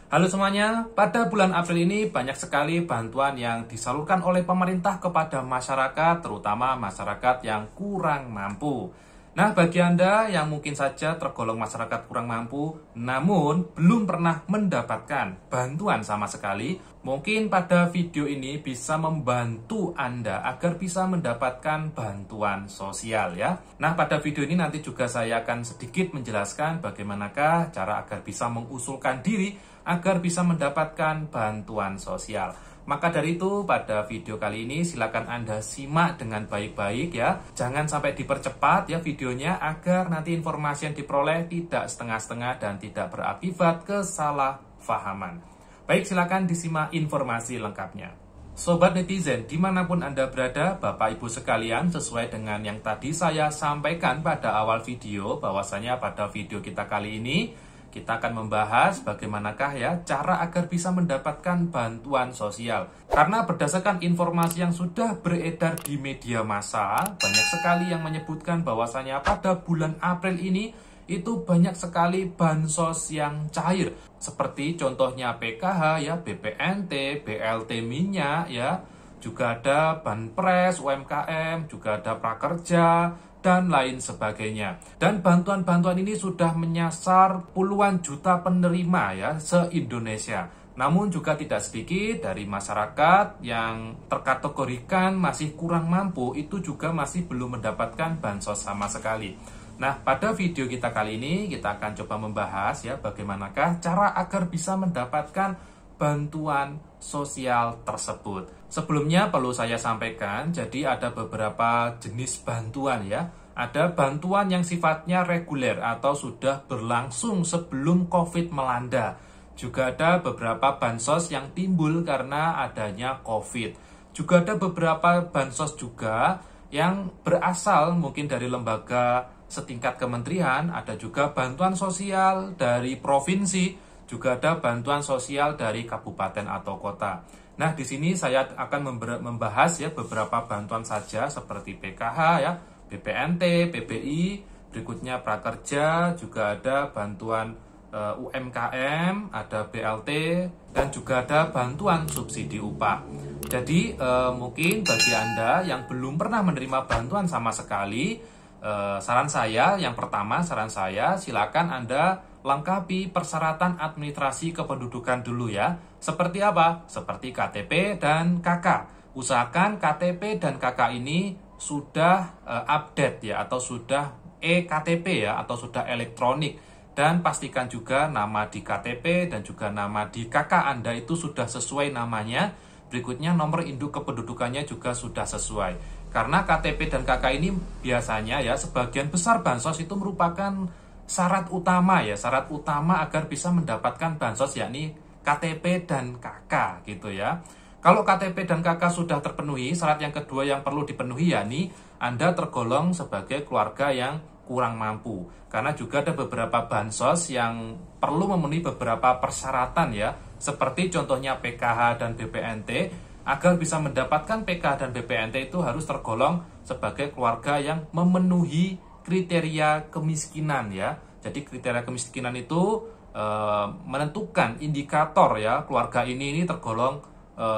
Halo semuanya, pada bulan April ini banyak sekali bantuan yang disalurkan oleh pemerintah kepada masyarakat, terutama masyarakat yang kurang mampu. Nah, bagi Anda yang mungkin saja tergolong masyarakat kurang mampu, namun belum pernah mendapatkan bantuan sama sekali, mungkin pada video ini bisa membantu Anda agar bisa mendapatkan bantuan sosial ya. Nah, pada video ini nanti juga saya akan sedikit menjelaskan bagaimanakah cara agar bisa mengusulkan diri agar bisa mendapatkan bantuan sosial. Maka dari itu, pada video kali ini silakan Anda simak dengan baik-baik ya. Jangan sampai dipercepat ya videonya agar nanti informasi yang diperoleh tidak setengah-setengah dan tidak berakibat kesalahpahaman. Baik, silakan disimak informasi lengkapnya. Sobat netizen, dimanapun Anda berada, Bapak Ibu sekalian, sesuai dengan yang tadi saya sampaikan pada awal video, bahwasanya pada video kita kali ini, kita akan membahas bagaimanakah ya cara agar bisa mendapatkan bantuan sosial. Karena berdasarkan informasi yang sudah beredar di media massa, banyak sekali yang menyebutkan bahwasanya pada bulan April ini itu banyak sekali bansos yang cair. Seperti contohnya PKH ya, BPNT, BLT minyak ya, juga ada Banpres, UMKM, juga ada prakerja, dan lain sebagainya. Dan bantuan-bantuan ini sudah menyasar puluhan juta penerima ya se-Indonesia. Namun juga tidak sedikit dari masyarakat yang terkategorikan masih kurang mampu itu juga masih belum mendapatkan bansos sama sekali. Nah, pada video kita kali ini kita akan coba membahas ya bagaimanakah cara agar bisa mendapatkan bantuan sosial tersebut. Sebelumnya perlu saya sampaikan, jadi ada beberapa jenis bantuan ya. Ada bantuan yang sifatnya reguler atau sudah berlangsung sebelum COVID melanda. Juga ada beberapa bansos yang timbul karena adanya COVID. Juga ada beberapa bansos juga yang berasal mungkin dari lembaga setingkat kementerian, ada juga bantuan sosial dari provinsi, juga ada bantuan sosial dari kabupaten atau kota. Nah, di sini saya akan membahas ya beberapa bantuan saja seperti PKH ya, BPNT, PBI, berikutnya prakerja, juga ada bantuan UMKM, ada BLT, dan juga ada bantuan subsidi upah. Jadi mungkin bagi Anda yang belum pernah menerima bantuan sama sekali, saran saya silakan Anda lengkapi persyaratan administrasi kependudukan dulu ya. Seperti apa? Seperti KTP dan KK. Usahakan KTP dan KK ini sudah update ya, atau sudah e-KTP ya, atau sudah elektronik. Dan pastikan juga nama di KTP dan juga nama di KK Anda itu sudah sesuai namanya. Berikutnya nomor induk kependudukannya juga sudah sesuai. Karena KTP dan KK ini biasanya ya sebagian besar bansos itu merupakan syarat utama agar bisa mendapatkan bansos, yakni KTP dan KK gitu ya. Kalau KTP dan KK sudah terpenuhi, syarat yang kedua yang perlu dipenuhi yakni Anda tergolong sebagai keluarga yang kurang mampu. Karena juga ada beberapa bansos yang perlu memenuhi beberapa persyaratan ya, seperti contohnya PKH dan BPNT. Agar bisa mendapatkan PKH dan BPNT itu harus tergolong sebagai keluarga yang memenuhi kriteria kemiskinan ya. Jadi kriteria kemiskinan itu menentukan indikator ya keluarga ini tergolong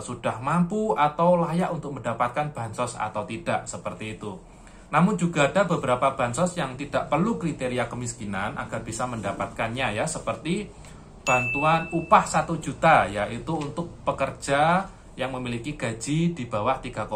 sudah mampu atau layak untuk mendapatkan bansos atau tidak, seperti itu. Namun juga ada beberapa bansos yang tidak perlu kriteria kemiskinan agar bisa mendapatkannya ya, seperti bantuan upah 1 juta yaitu untuk pekerja yang memiliki gaji di bawah 3,5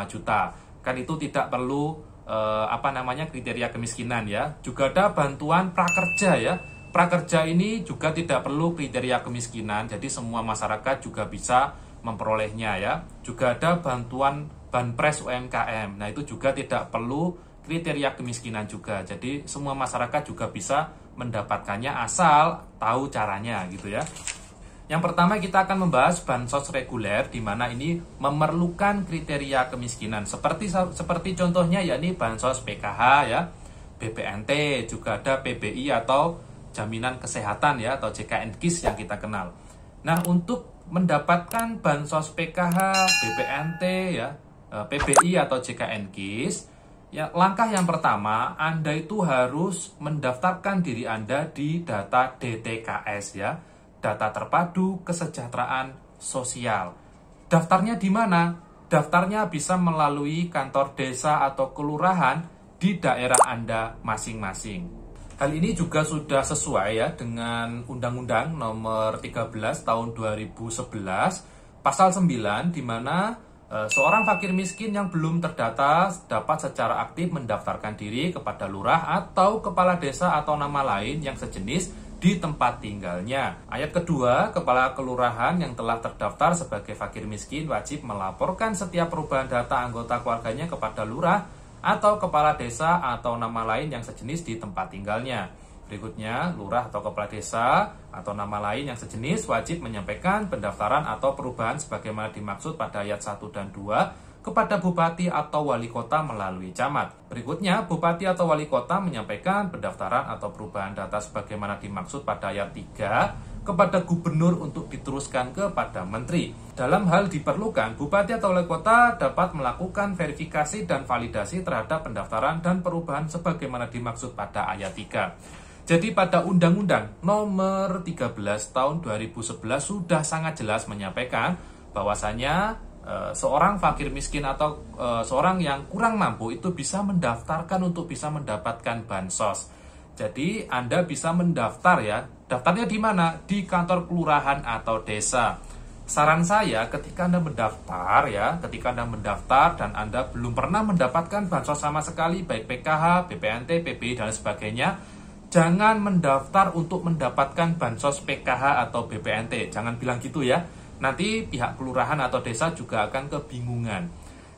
juta. Kan itu tidak perlu kriteria kemiskinan ya. Juga ada bantuan prakerja ya. Prakerja ini juga tidak perlu kriteria kemiskinan, jadi semua masyarakat juga bisa memperolehnya ya. Juga ada bantuan Banpres UMKM. Nah, itu juga tidak perlu kriteria kemiskinan juga. Jadi semua masyarakat juga bisa mendapatkannya asal tahu caranya gitu ya. Yang pertama kita akan membahas bansos reguler, di mana ini memerlukan kriteria kemiskinan. Seperti contohnya yakni bansos PKH ya, BPNT, juga ada PBI atau jaminan kesehatan ya, atau JKN-KIS yang kita kenal. Nah, untuk mendapatkan bansos PKH, BPNT ya, PBI atau JKN-KIS, ya, langkah yang pertama Anda itu harus mendaftarkan diri Anda di data DTKS ya. data terpadu kesejahteraan sosial. Daftarnya di mana? Daftarnya bisa melalui kantor desa atau kelurahan di daerah Anda masing-masing. Hal ini juga sudah sesuai ya dengan Undang-Undang Nomor 13 Tahun 2011 Pasal 9, di mana seorang fakir miskin yang belum terdata dapat secara aktif mendaftarkan diri kepada lurah atau kepala desa atau nama lain yang sejenis di tempat tinggalnya. Ayat kedua, kepala kelurahan yang telah terdaftar sebagai fakir miskin wajib melaporkan setiap perubahan data anggota keluarganya kepada lurah atau kepala desa atau nama lain yang sejenis di tempat tinggalnya. Berikutnya, lurah atau kepala desa atau nama lain yang sejenis wajib menyampaikan pendaftaran atau perubahan sebagaimana dimaksud pada ayat 1 dan 2 kepada bupati atau wali kota melalui camat. Berikutnya, bupati atau wali kota menyampaikan pendaftaran atau perubahan data sebagaimana dimaksud pada ayat 3 kepada gubernur untuk diteruskan kepada menteri. Dalam hal diperlukan, bupati atau wali kota dapat melakukan verifikasi dan validasi terhadap pendaftaran dan perubahan sebagaimana dimaksud pada ayat 3. Jadi pada Undang-Undang Nomor 13 Tahun 2011 sudah sangat jelas menyampaikan bahwasanya seorang fakir miskin atau seorang yang kurang mampu itu bisa mendaftarkan untuk bisa mendapatkan bansos. Jadi Anda bisa mendaftar ya. Daftarnya di mana? Di kantor kelurahan atau desa. Saran saya ketika Anda mendaftar dan Anda belum pernah mendapatkan bansos sama sekali, baik PKH, BPNT, PBI dan sebagainya, jangan mendaftar untuk mendapatkan bansos PKH atau BPNT. Jangan bilang gitu ya. Nanti pihak kelurahan atau desa juga akan kebingungan.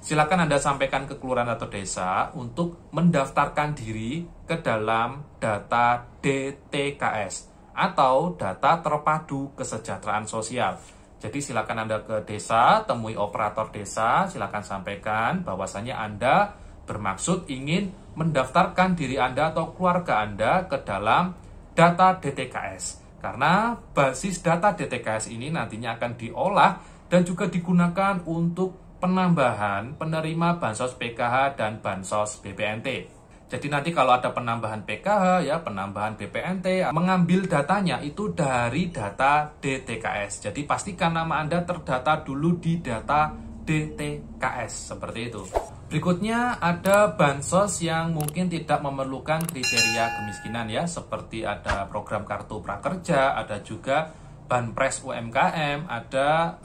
Silakan Anda sampaikan ke kelurahan atau desa untuk mendaftarkan diri ke dalam data DTKS atau data terpadu kesejahteraan sosial. Jadi silakan Anda ke desa, temui operator desa, silakan sampaikan bahwasannya Anda bermaksud ingin mendaftarkan diri Anda atau keluarga Anda ke dalam data DTKS. Karena basis data DTKS ini nantinya akan diolah dan juga digunakan untuk penambahan penerima bansos PKH dan bansos BPNT. Jadi nanti kalau ada penambahan PKH, ya penambahan BPNT, mengambil datanya itu dari data DTKS. Jadi pastikan nama Anda terdata dulu di data DTKS, seperti itu. Berikutnya ada bansos yang mungkin tidak memerlukan kriteria kemiskinan ya, seperti ada program kartu prakerja, ada juga banpres UMKM, ada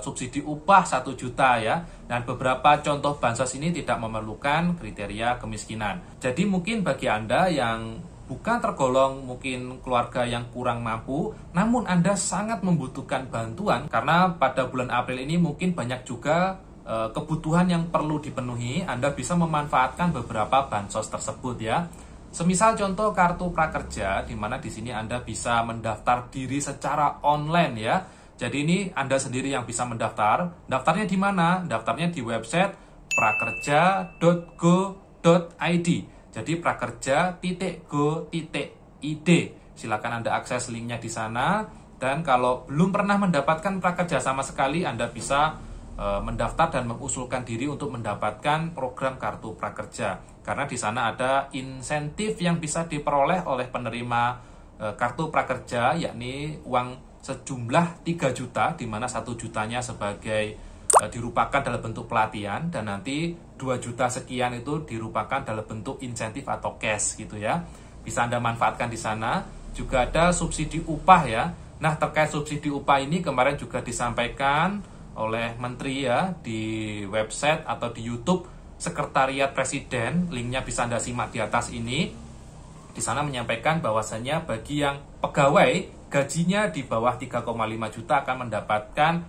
subsidi upah 1 juta ya. Dan beberapa contoh bansos ini tidak memerlukan kriteria kemiskinan. Jadi mungkin bagi Anda yang bukan tergolong mungkin keluarga yang kurang mampu, namun Anda sangat membutuhkan bantuan karena pada bulan April ini mungkin banyak juga kebutuhan yang perlu dipenuhi, Anda bisa memanfaatkan beberapa bansos tersebut ya. Semisal contoh kartu prakerja, di mana di sini Anda bisa mendaftar diri secara online ya. Jadi ini Anda sendiri yang bisa mendaftar. Daftarnya di mana? Daftarnya di website prakerja.go.id. Jadi prakerja.go.id. Silakan Anda akses linknya di sana. Dan kalau belum pernah mendapatkan prakerja sama sekali, Anda bisa mendaftar dan mengusulkan diri untuk mendapatkan program kartu prakerja. Karena di sana ada insentif yang bisa diperoleh oleh penerima kartu prakerja, yakni uang sejumlah 3 juta, di mana 1 jutanya sebagai dirupakan dalam bentuk pelatihan, dan nanti 2 juta sekian itu dirupakan dalam bentuk insentif atau cash gitu ya. Bisa Anda manfaatkan di sana. Juga ada subsidi upah ya. Nah, terkait subsidi upah ini kemarin juga disampaikan oleh Menteri ya di website atau di YouTube Sekretariat Presiden. Linknya bisa Anda simak di atas ini. Di sana menyampaikan bahwasannya bagi yang pegawai gajinya di bawah 3,5 juta akan mendapatkan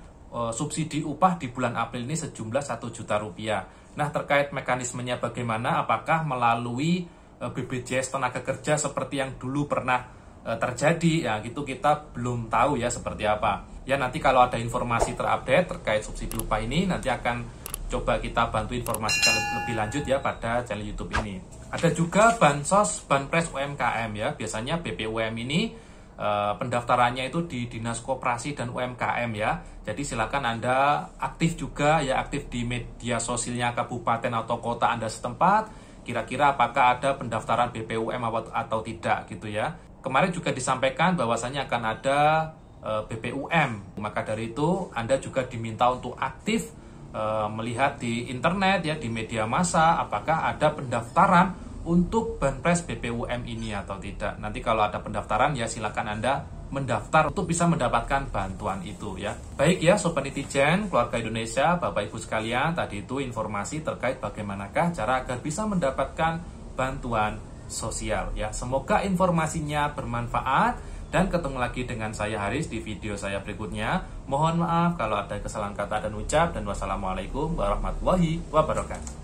subsidi upah di bulan April ini sejumlah 1 juta rupiah. Nah, terkait mekanismenya bagaimana? Apakah melalui BPJS Tenaga Kerja seperti yang dulu pernah terjadi? Ya, gitu kita belum tahu ya seperti apa. Ya, nanti kalau ada informasi terupdate terkait subsidi upah ini, nanti akan coba kita bantu informasikan lebih lanjut ya pada channel YouTube ini. Ada juga bansos banpres UMKM ya. Biasanya BPUM ini pendaftarannya itu di Dinas Koperasi dan UMKM ya. Jadi silakan Anda aktif juga ya, aktif di media sosialnya kabupaten atau kota Anda setempat. Kira-kira apakah ada pendaftaran BPUM atau tidak gitu ya. Kemarin juga disampaikan bahwasannya akan ada BPUM. Maka dari itu Anda juga diminta untuk aktif melihat di internet ya, di media massa, apakah ada pendaftaran untuk Banpres BPUM ini atau tidak. Nanti kalau ada pendaftaran ya silakan Anda mendaftar untuk bisa mendapatkan bantuan itu ya. Baik ya Sobat Netizen, keluarga Indonesia, Bapak Ibu sekalian, tadi itu informasi terkait bagaimanakah cara agar bisa mendapatkan bantuan sosial ya. Semoga informasinya bermanfaat dan ketemu lagi dengan saya Haris di video saya berikutnya. Mohon maaf kalau ada kesalahan kata dan ucap, dan wassalamualaikum warahmatullahi wabarakatuh.